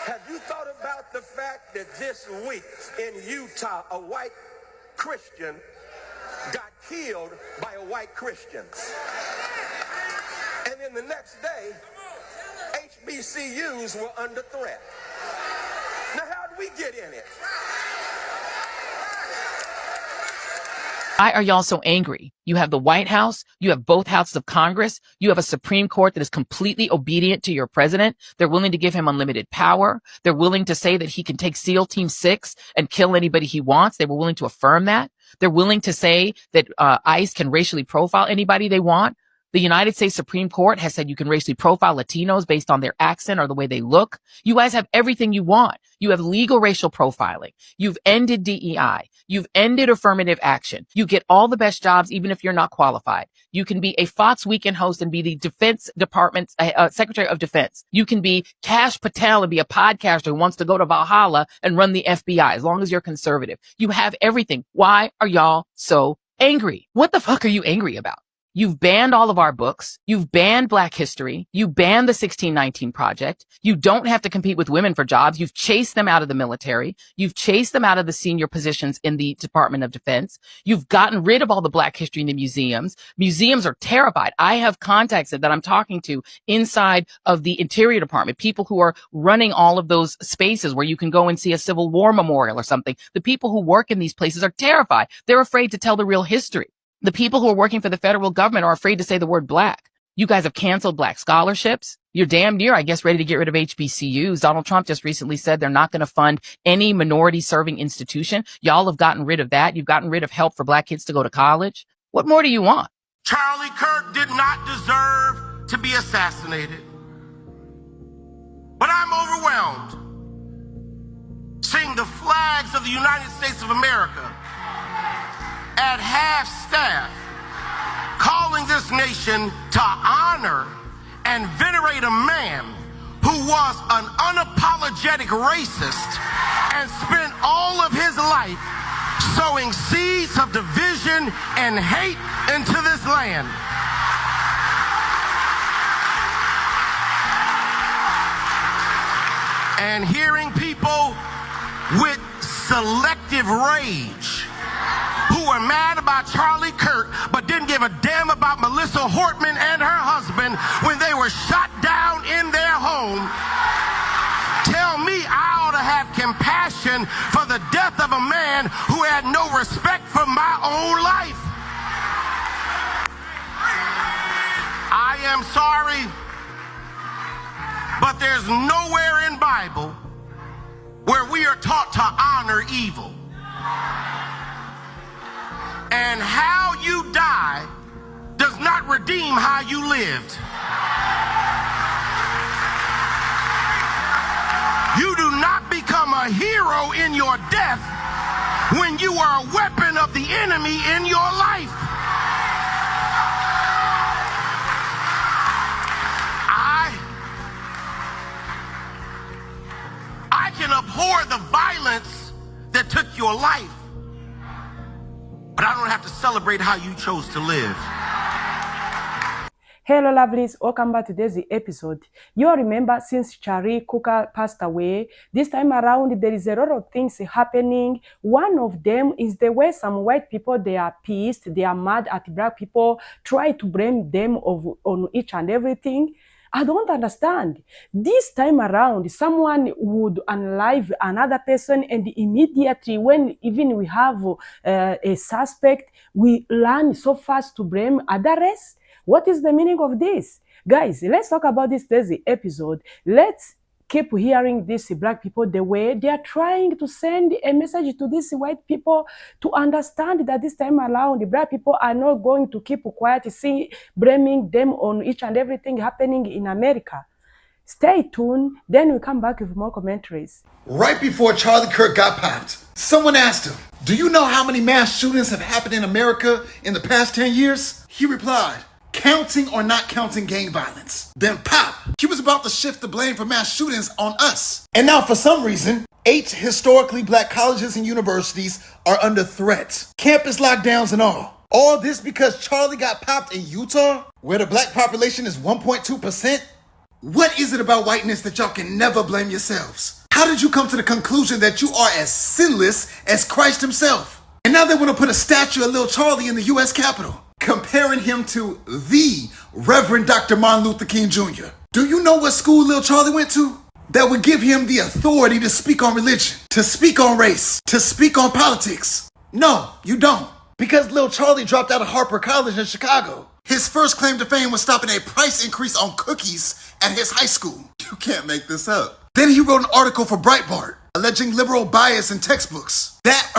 Have you thought about the fact that this week in Utah, a white Christian got killed by a white Christian? And then the next day, HBCUs were under threat. Now, how did we get in it? Why are y'all so angry? You have the White House, you have both houses of Congress, you have a Supreme Court that is completely obedient to your president. They're willing to give him unlimited power. They're willing to say that he can take SEAL Team 6 and kill anybody he wants. They were willing to affirm that. They're willing to say that ICE can racially profile anybody they want. The United States Supreme Court has said you can racially profile Latinos based on their accent or the way they look. You guys have everything you want. You have legal racial profiling. You've ended DEI. You've ended affirmative action. You get all the best jobs, even if you're not qualified. You can be a Fox Weekend host and be the Defense Department's Secretary of Defense. You can be Kash Patel and be a podcaster who wants to go to Valhalla and run the FBI as long as you're conservative. You have everything. Why are y'all so angry? What the fuck are you angry about? You've banned all of our books. You've banned Black history. You banned the 1619 Project. You don't have to compete with women for jobs. You've chased them out of the military. You've chased them out of the senior positions in the Department of Defense. You've gotten rid of all the Black history in the museums. Museums are terrified. I have contacts that I'm talking to inside of the Interior Department, people who are running all of those spaces where you can go and see a Civil War memorial or something. The people who work in these places are terrified. They're afraid to tell the real history. The people who are working for the federal government are afraid to say the word Black. You guys have canceled Black scholarships. You're damn near, I guess, ready to get rid of HBCUs. Donald Trump just recently said they're not going to fund any minority serving institution. Y'all have gotten rid of that. You've gotten rid of help for Black kids to go to college. What more do you want? Charlie Kirk did not deserve to be assassinated. But I'm overwhelmed seeing the flags of the United States of America at half staff, calling this nation to honor and venerate a man who was an unapologetic racist and spent all of his life sowing seeds of division and hate into this land. And hearing people with selective rage who were mad about Charlie Kirk but didn't give a damn about Melissa Hortman and her husband when they were shot down in their home, tell me I ought to have compassion for the death of a man who had no respect for my own life. I am sorry, but there's nowhere in Bible where we are taught to honor evil. And how you die does not redeem how you lived. You do not become a hero in your death when you are a weapon of the enemy in your life. I can abhor the violence that took your life, but I don't have to celebrate how you chose to live. Hello lovelies, welcome back to today's episode. You all remember since Charlie Cooker passed away, this time around there is a lot of things happening. One of them is the way some white people, they are pissed, they are mad at black people, try to blame them on each and everything. I don't understand. This time around, someone would unalive another person, and immediately when even we have a suspect, we learn so fast to blame other race. What is the meaning of this? Guys, let's talk about this today's episode. Let's keep hearing these black people the way they are trying to send a message to these white people to understand that this time around, the black people are not going to keep quiet, blaming them on each and everything happening in America. Stay tuned, then we come back with more commentaries. Right before Charlie Kirk got popped, someone asked him, "Do you know how many mass shootings have happened in America in the past 10 years? He replied, "Counting or not counting gang violence." Then pop, he was about to shift the blame for mass shootings on us. And now for some reason, 8 historically black colleges and universities are under threat. Campus lockdowns and all. All this because Charlie got popped in Utah, where the black population is 1.2%. What is it about whiteness that y'all can never blame yourselves? How did you come to the conclusion that you are as sinless as Christ himself? And now they want to put a statue of Lil Charlie in the U.S. Capitol, comparing him to the Reverend Dr. Martin Luther King Jr. Do you know what school Lil Charlie went to? That would give him the authority to speak on religion, to speak on race, to speak on politics. No, you don't. Because Lil Charlie dropped out of Harper College in Chicago. His first claim to fame was stopping a price increase on cookies at his high school. You can't make this up. Then he wrote an article for Breitbart, alleging liberal bias in textbooks. That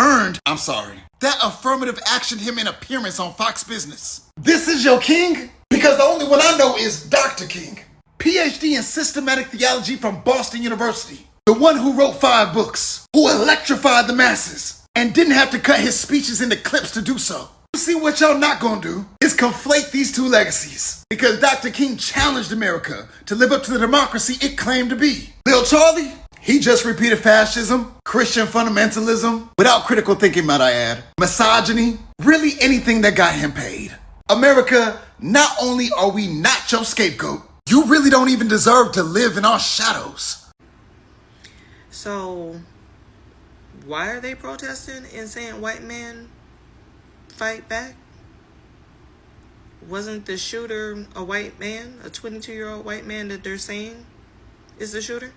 affirmative actioned him in appearance on Fox Business. This is your king? Because the only one I know is Dr. King. PhD in systematic theology from Boston University. The one who wrote 5 books, who electrified the masses, and didn't have to cut his speeches into clips to do so. You see, what y'all not gonna do is conflate these two legacies. Because Dr. King challenged America to live up to the democracy it claimed to be. Lil Charlie, he just repeated fascism, Christian fundamentalism, without critical thinking, might I add, misogyny, really anything that got him paid. America, not only are we not your scapegoat, you really don't even deserve to live in our shadows. So, why are they protesting and saying white men fight back? Wasn't the shooter a white man, a 22-year-old white man that they're saying is the shooter?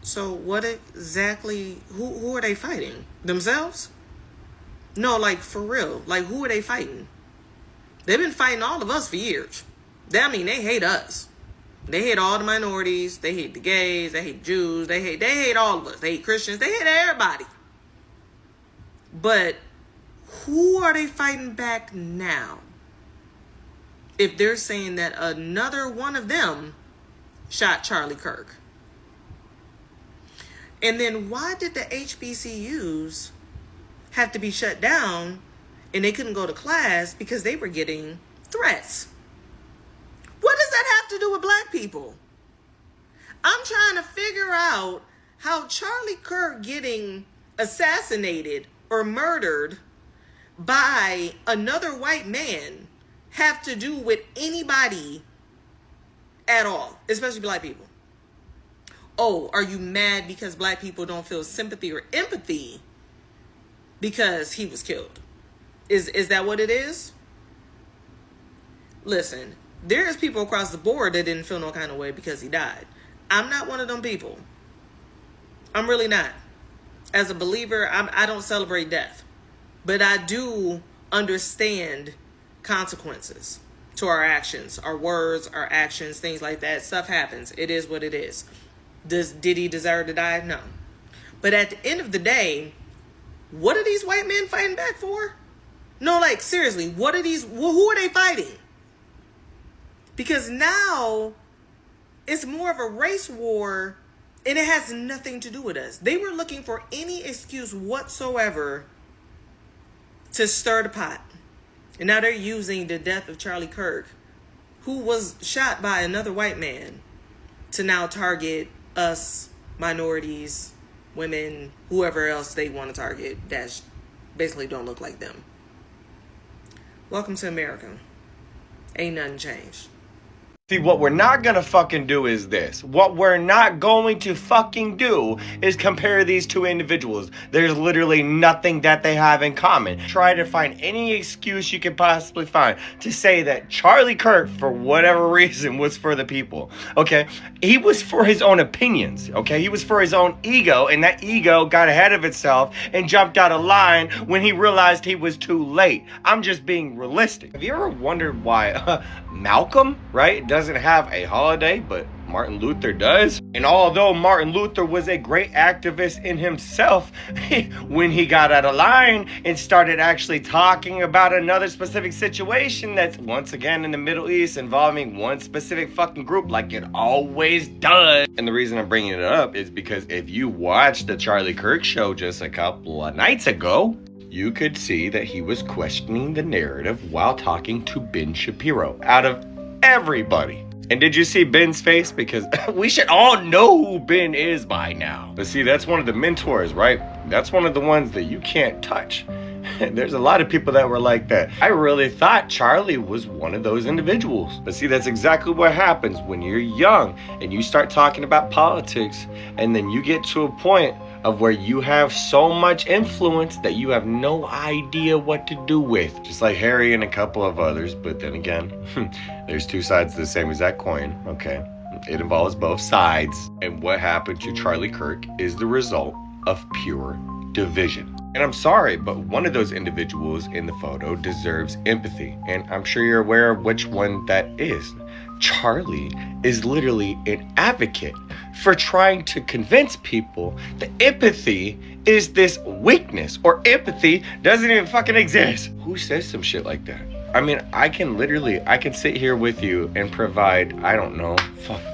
So what exactly, who are they fighting? Themselves? No, like for real. Like who are they fighting? They've been fighting all of us for years. They hate us. They hate all the minorities. They hate the gays. They hate Jews. They hate all of us. They hate Christians. They hate everybody. But who are they fighting back now? If they're saying that another one of them shot Charlie Kirk. And then why did the HBCUs have to be shut down and they couldn't go to class because they were getting threats? What does that have to do with black people? I'm trying to figure out how Charlie Kirk getting assassinated or murdered by another white man have to do with anybody at all, especially black people. Oh, are you mad because black people don't feel sympathy or empathy because he was killed? Is that what it is? Listen, there's people across the board that didn't feel no kind of way because he died. I'm not one of them people. I'm really not. As a believer, I don't celebrate death. But I do understand consequences to our actions, our words, our actions, things like that. Stuff happens. It is what it is. Did he deserve to die? No. But at the end of the day, what are these white men fighting back for? No, like seriously, who are they fighting? Because now it's more of a race war and it has nothing to do with us. They were looking for any excuse whatsoever to stir the pot. And now they're using the death of Charlie Kirk, who was shot by another white man, to now target us, minorities, women, whoever else they want to target that basically don't look like them. Welcome to America. Ain't nothing changed. See, what we're not gonna fucking do is this. What we're not going to fucking do is compare these two individuals. There's literally nothing that they have in common. Try to find any excuse you can possibly find to say that Charlie Kirk, for whatever reason, was for the people. Okay? He was for his own opinions. Okay? He was for his own ego, and that ego got ahead of itself and jumped out of line when he realized he was too late. I'm just being realistic. Have you ever wondered why Malcolm, right, doesn't have a holiday, but Martin Luther does? And although Martin Luther was a great activist in himself, when he got out of line and started actually talking about another specific situation that's once again in the Middle East involving one specific fucking group like it always does. And the reason I'm bringing it up is because if you watched the Charlie Kirk show just a couple of nights ago, you could see that he was questioning the narrative while talking to Ben Shapiro out of everybody. And did you see Ben's face? Because we should all know who Ben is by now. But see, that's one of the mentors, right? That's one of the ones that you can't touch. There's a lot of people that were like that. I really thought Charlie was one of those individuals. But see, that's exactly what happens when you're young and you start talking about politics, and then you get to a point of where you have so much influence that you have no idea what to do with. Just like Harry and a couple of others, but then again, there's two sides to the same exact coin, okay? It involves both sides. And what happened to Charlie Kirk is the result of pure division. And I'm sorry, but one of those individuals in the photo deserves empathy. And I'm sure you're aware of which one that is. Charlie is literally an advocate for trying to convince people that empathy is this weakness, or empathy doesn't even fucking exist. Who says some shit like that? I mean, I can sit here with you and provide, I don't know,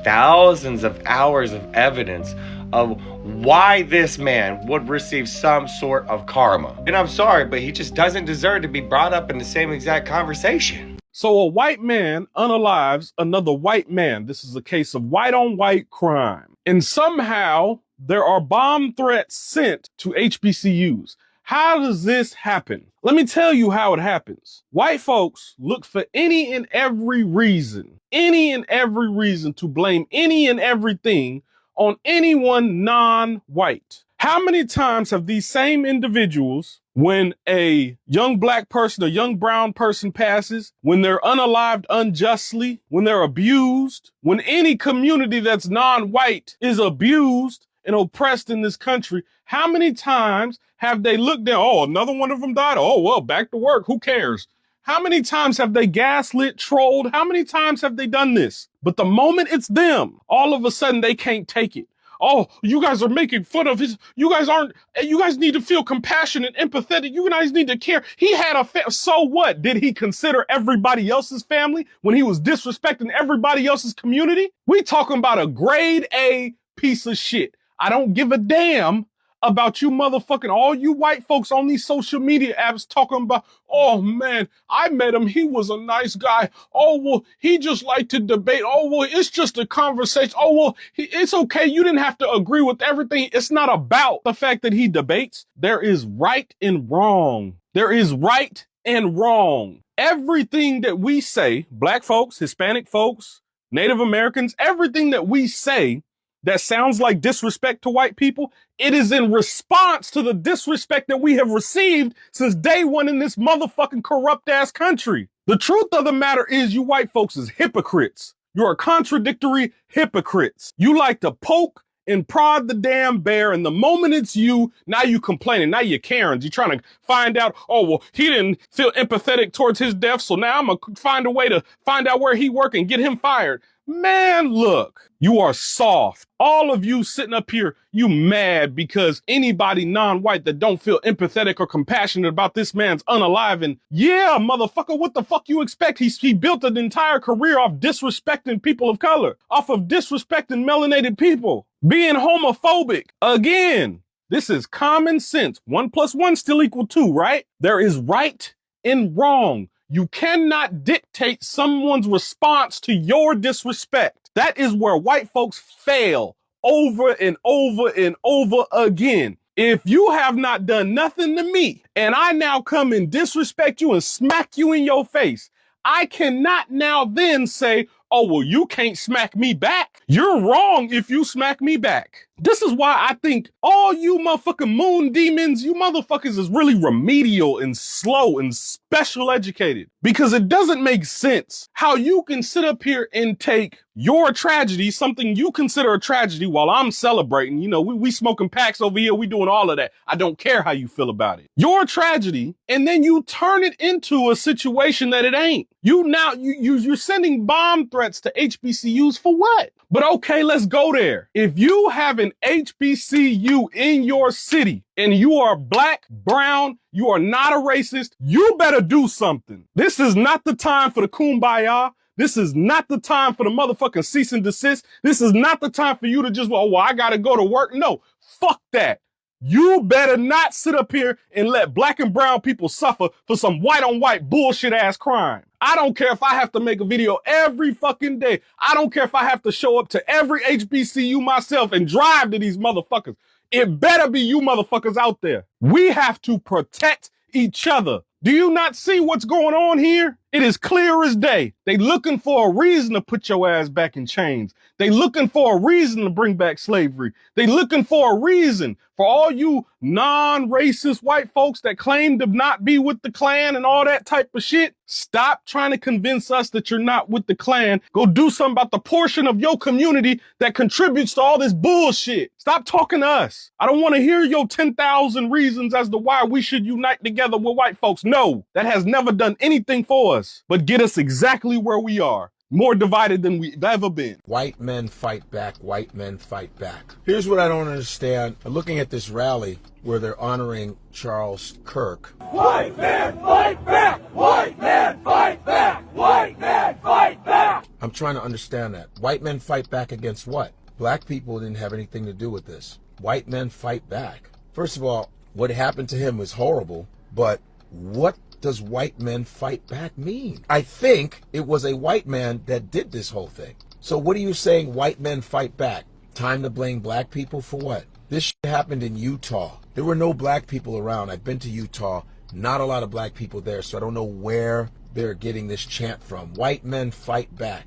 thousands of hours of evidence of why this man would receive some sort of karma. And I'm sorry, but he just doesn't deserve to be brought up in the same exact conversation. So a white man unalives another white man. This is a case of white on white crime. And somehow there are bomb threats sent to HBCUs. How does this happen? Let me tell you how it happens. White folks look for any and every reason to blame any and everything on anyone non-white. How many times have these same individuals, when a young black person, a young brown person passes, when they're unalived unjustly, when they're abused, when any community that's non-white is abused and oppressed in this country, how many times have they looked down, oh, another one of them died? Oh, well, back to work. Who cares? How many times have they gaslit, trolled? How many times have they done this? But the moment it's them, all of a sudden they can't take it. Oh, you guys are making fun of his, you guys need to feel compassionate, empathetic. You guys need to care. He had so what? Did he consider everybody else's family when he was disrespecting everybody else's community? We talking about a grade A piece of shit. I don't give a damn about you motherfucking, all you white folks on these social media apps talking about, oh man, I met him, he was a nice guy. Oh, well, he just liked to debate. Oh, well, it's just a conversation. Oh, well, it's okay. You didn't have to agree with everything. It's not about the fact that he debates. There is right and wrong. There is right and wrong. Everything that we say, black folks, Hispanic folks, Native Americans, everything that we say that sounds like disrespect to white people, it is in response to the disrespect that we have received since day one in this motherfucking corrupt ass country. The truth of the matter is you white folks is hypocrites. You're contradictory hypocrites. You like to poke and prod the damn bear, and the moment it's you, now you complaining, now you're Karens. You're trying to find out, oh, well, he didn't feel empathetic towards his death, so now I'm going to find a way to find out where he work and get him fired. Man, look, you are soft. All of you sitting up here, you mad because anybody non-white that don't feel empathetic or compassionate about this man's unaliving. Yeah, motherfucker, what the fuck you expect? He built an entire career off disrespecting people of color, off of disrespecting melanated people, being homophobic. Again, this is common sense. 1 + 1 still equal 2, right? There is right and wrong. You cannot dictate someone's response to your disrespect. That is where white folks fail over and over and over again. If you have not done nothing to me and I now come and disrespect you and smack you in your face, I cannot now then say, oh, well, you can't smack me back. You're wrong if you smack me back. This is why I think all you motherfucking moon demons, you motherfuckers is really remedial and slow and special educated, because it doesn't make sense how you can sit up here and take your tragedy, something you consider a tragedy, while I'm celebrating. You know, we smoking packs over here. We doing all of that. I don't care how you feel about it. Your tragedy, and then you turn it into a situation that it ain't. You're sending bomb threats to HBCUs for what? But okay, let's go there. If you have an HBCU in your city and you are black, brown, you are not a racist, you better do something. This is not the time for the kumbaya. This is not the time for the motherfucking cease and desist. This is not the time for you to just, well, I gotta go to work. No, fuck that. You better not sit up here and let black and brown people suffer for some white on white bullshit ass crime. I don't care if I have to make a video every fucking day. I don't care if I have to show up to every HBCU myself and drive to these motherfuckers. It better be you motherfuckers out there. We have to protect each other. Do you not see what's going on here? It is clear as day. They looking for a reason to put your ass back in chains. They looking for a reason to bring back slavery. They looking for a reason for all you non-racist white folks that claim to not be with the Klan and all that type of shit. Stop trying to convince us that you're not with the Klan. Go do something about the portion of your community that contributes to all this bullshit. Stop talking to us. I don't want to hear your 10,000 reasons as to why we should unite together with white folks. No, that has never done anything for us, but get us exactly where we are. More divided than we've ever been. White men fight back. White men fight back. Here's what I don't understand. Looking at this rally where they're honoring Charles Kirk. White men fight back! White men fight back! White men fight back! I'm trying to understand that. White men fight back against what? Black people didn't have anything to do with this. White men fight back. First of all, what happened to him was horrible, but what does white men fight back mean? I think it was a white man that did this whole thing. So what are you saying white men fight back? Time to blame black people for what? This shit happened in Utah. There were no black people around. I've been to Utah. Not a lot of black people there, so I don't know where they're getting this chant from. White men fight back.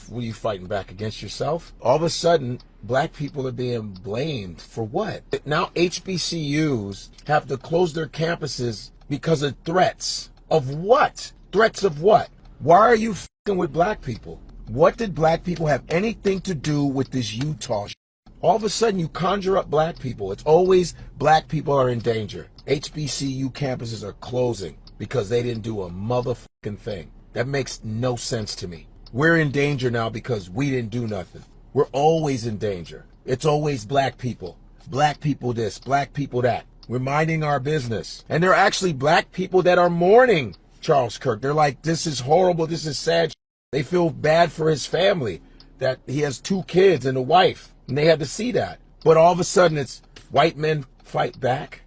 What are you fighting back against yourself? All of a sudden, black people are being blamed for what? Now HBCUs have to close their campuses because of threats. Of what? Threats of what? Why are you f***ing with black people? What did black people have anything to do with this Utah shit? All of a sudden you conjure up black people. It's always black people are in danger. HBCU campuses are closing because they didn't do a motherfucking thing. That makes no sense to me. We're in danger now because we didn't do nothing. We're always in danger. It's always black people. Black people this, black people that. We're minding our business. And there are actually black people that are mourning Charles Kirk. They're like, this is horrible, this is sad. They feel bad for his family, that he has 2 kids and a wife, and they had to see that. But all of a sudden it's white men fight back.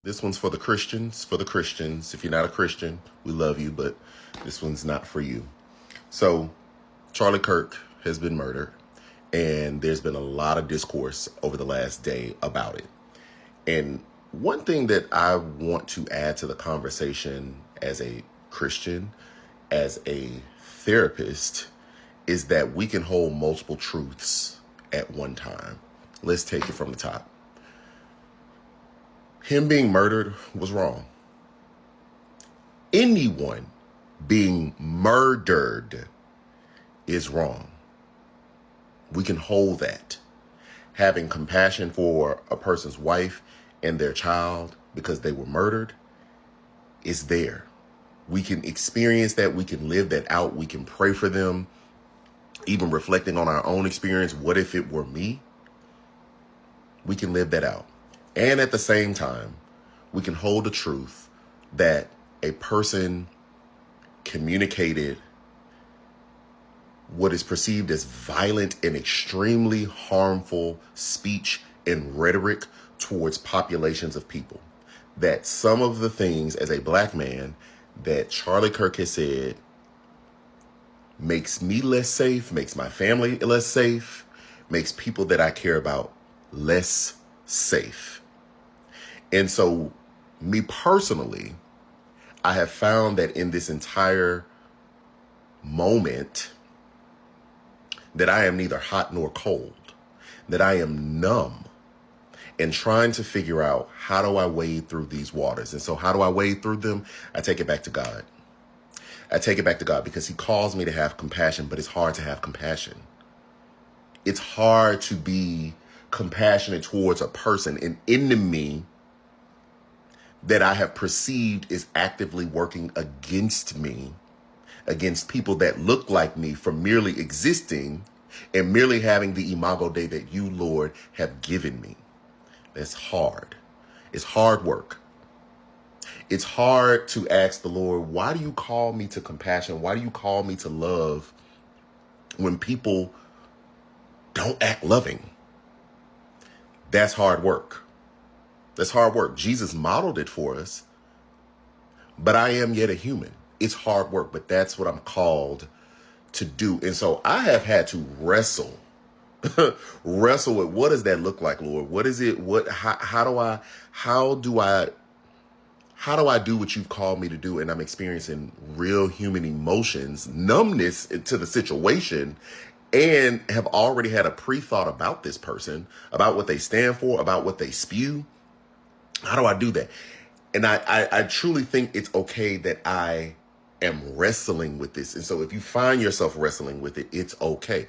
This one's for the Christians, If you're not a Christian, we love you, but this one's not for you. So Charlie Kirk has been murdered, and there's been a lot of discourse over the last day about it. And one thing that I want to add to the conversation as a Christian, as a therapist, is that we can hold multiple truths at one time. Let's take it from the top. Him being murdered was wrong. Anyone being murdered is wrong. We can hold that. Having compassion for a person's wife and their child because they were murdered is there. We can experience that. We can live that out. We can pray for them. Even reflecting on our own experience. What if it were me? We can live that out. And at the same time, we can hold the truth that a person communicated what is perceived as violent and extremely harmful speech and rhetoric towards populations of people. That some of the things as a black man that Charlie Kirk has said makes me less safe, makes my family less safe, makes people that I care about less safe. And so me personally, I have found that in this entire moment that I am neither hot nor cold, that I am numb and trying to figure out how do I wade through these waters. And so how do I wade through them? I take it back to God. I take it back to God because he calls me to have compassion, but it's hard to have compassion. It's hard to be compassionate towards a person, an enemy that I have perceived is actively working against me, against people that look like me for merely existing and merely having the imago Dei that you, Lord, have given me. That's hard. It's hard work. It's hard to ask the Lord, why do you call me to compassion? Why do you call me to love when people don't act loving? That's hard work. That's hard work. Jesus modeled it for us, but I am yet a human. It's hard work, but that's what I'm called to do. And so I have had to wrestle with what does that look like, Lord? What is it? How how do I do what you've called me to do? And I'm experiencing real human emotions, numbness to the situation, and have already had a pre-thought about this person, about what they stand for, about what they spew. How do I do that? And I truly think it's okay that I am wrestling with this. And so if you find yourself wrestling with it, it's okay.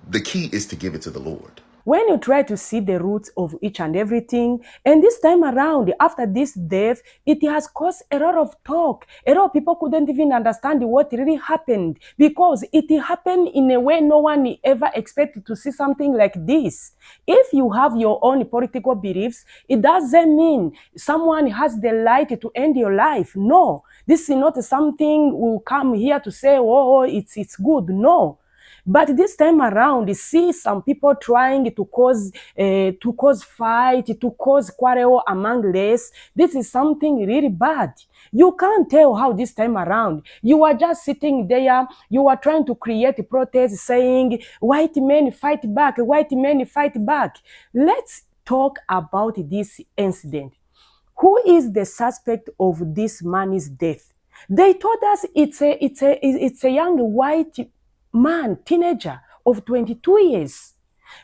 The key is to give it to the Lord. When you try to see the roots of each and everything, and this time around, after this death, it has caused a lot of talk. A lot of people couldn't even understand what really happened because it happened in a way no one ever expected to see something like this. If you have your own political beliefs, it doesn't mean someone has the right to end your life. No, this is not something we'll come here to say, oh, it's good. No. But this time around, see some people trying to cause fight, to cause quarrel among race. This is something really bad. You can't tell how this time around. You are just sitting there. You are trying to create a protest saying, white men fight back, white men fight back. Let's talk about this incident. Who is the suspect of this man's death? They told us it's a young white man, teenager of 22 years.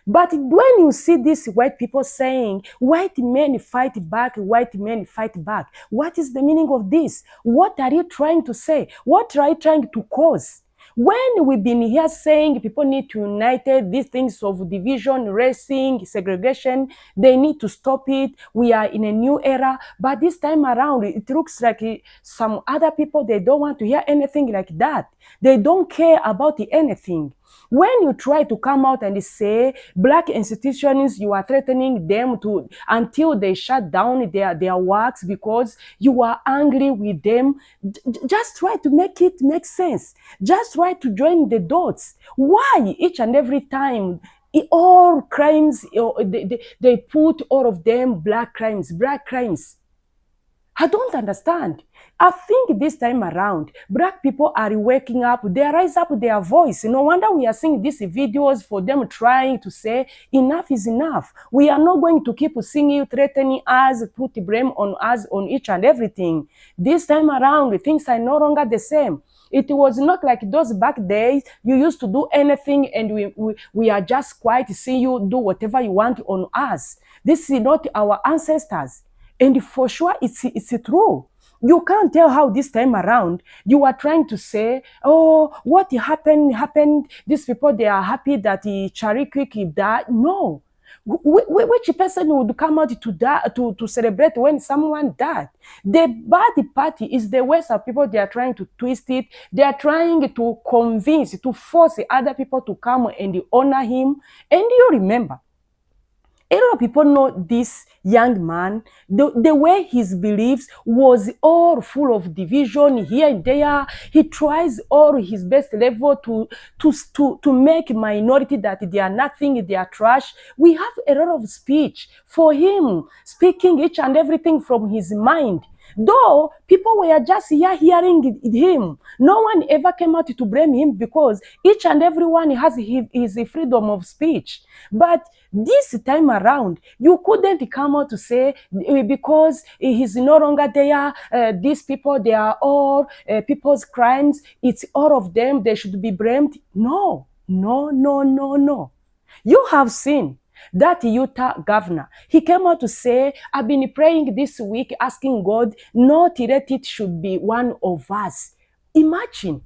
But when you see these white people saying, white men fight back, white men fight back, what is the meaning of this? What are you trying to say? What are you trying to cause? When we've been here saying people need to unite, these things of division, racing, segregation, they need to stop it. We are in a new era. But this time around, it looks like some other people, they don't want to hear anything like that. They don't care about anything. When you try to come out and say black institutions, you are threatening them to until they shut down their works because you are angry with them, just try to make it make sense. Just try to join the dots. Why each and every time all crimes, they put all of them black crimes, black crimes? I don't understand. I think this time around, black people are waking up. They raise up their voice. No wonder we are seeing these videos for them trying to say, enough is enough. We are not going to keep seeing you threatening us, put blame on us, on each and everything. This time around, things are no longer the same. It was not like those back days. You used to do anything and we are just quiet to see you do whatever you want on us. This is not our ancestors. And for sure, it's true. You can't tell how this time around you are trying to say, oh, what happened. These people, they are happy that Kirk died. No. Which person would come out to celebrate when someone died? The bad party is the ways of people. They are trying to twist it. They are trying to convince, to force other people to come and honor him. And you remember, a lot of people know this young man, the way his beliefs was all full of division here and there. He tries all his best level to make minority that they are nothing, they are trash. We have a lot of speech for him, speaking each and everything from his mind. Though people were just here hearing him, no one ever came out to blame him because each and everyone has his freedom of speech. But this time around, you couldn't come out to say because he's no longer there, these people, they are all people's crimes, it's all of them, they should be blamed. No. You have seen that Utah governor, he came out to say, I've been praying this week, asking God not to let it should be one of us. Imagine.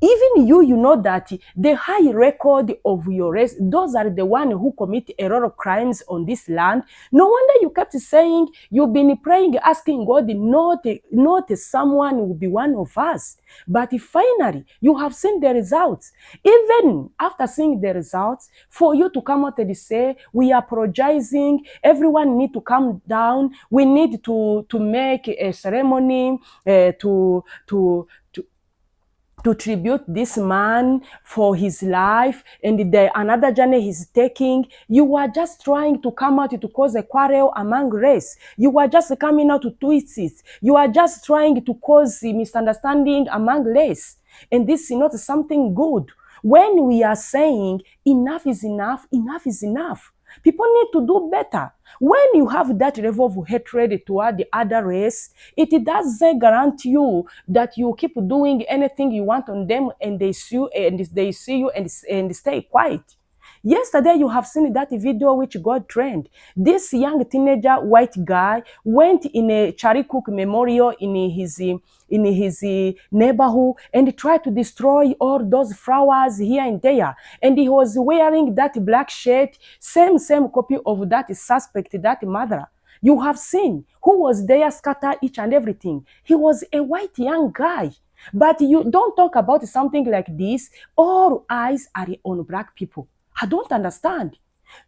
Even you know that the high record of your race, those are the ones who commit a lot of crimes on this land. No wonder you kept saying, you've been praying, asking God not someone will be one of us. But finally, you have seen the results. Even after seeing the results, for you to come out and say, we are apologizing, everyone need to calm down, we need to make a ceremony to tribute this man for his life and another journey he's taking. You are just trying to come out to cause a quarrel among race. You are just coming out to twist it. You are just trying to cause misunderstanding among race. And this is not something good. When we are saying enough is enough, enough is enough. People need to do better. When you have that level of hatred toward the other race, it doesn't guarantee you that you keep doing anything you want on them and they see you and stay quiet. Yesterday, you have seen that video which got trend. This young teenager white guy went in a Charlie Cook memorial in his neighborhood and tried to destroy all those flowers here and there. And he was wearing that black shirt, same copy of that suspect, that murderer. You have seen who was there, scatter each and everything. He was a white young guy. But you don't talk about something like this. All eyes are on black people. I don't understand.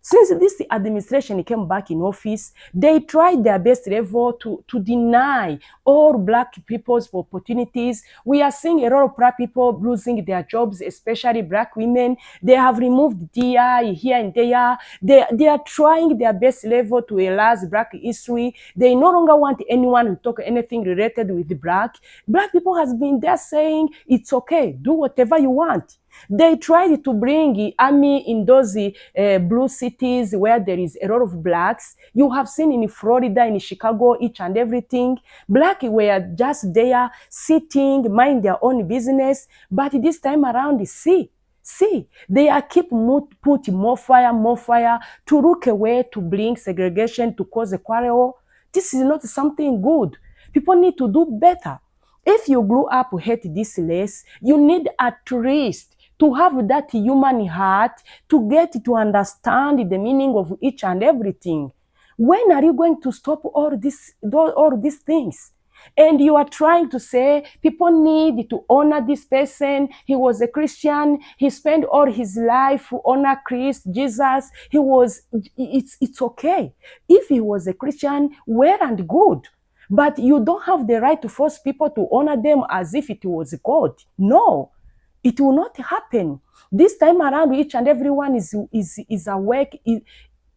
Since this administration came back in office, they tried their best level to deny all black people's opportunities. We are seeing a lot of black people losing their jobs, especially black women. They have removed DI here and there. They are trying their best level to erase black history. They no longer want anyone to talk anything related with the black. Black people has been there saying, it's okay, do whatever you want. They tried to bring army in those blue cities where there is a lot of blacks. You have seen in Florida, in Chicago, each and everything. Black were just there, sitting, mind their own business. But this time around, see, they are putting more fire to look away, to bring segregation, to cause a quarrel. This is not something good. People need to do better. If you grew up hate this race, you need at least to have that human heart to get to understand the meaning of each and everything. When are you going to stop all these things? And you are trying to say people need to honor this person. He was a Christian. He spent all his life to honor Christ, Jesus. It's okay. If he was a Christian, well and good. But you don't have the right to force people to honor them as if it was God. No. It will not happen. This time around, each and everyone is awake.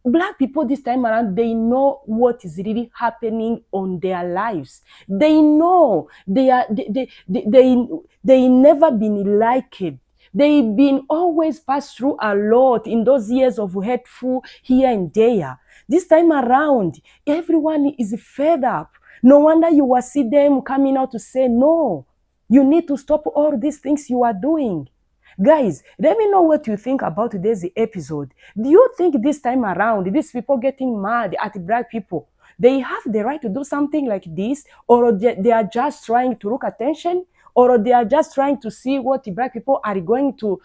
Black people this time around, they know what is really happening on their lives. They know they never been liked. They've been always passed through a lot in those years of hateful here and there. This time around, everyone is fed up. No wonder you will see them coming out to say no. You need to stop all these things you are doing. Guys, let me know what you think about today's episode. Do you think this time around, these people getting mad at black people, they have the right to do something like this? Or they are just trying to look attention? Or they are just trying to see what the black people are going to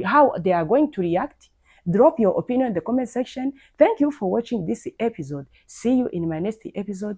how they are going to react? Drop your opinion in the comment section. Thank you for watching this episode. See you in my next episode.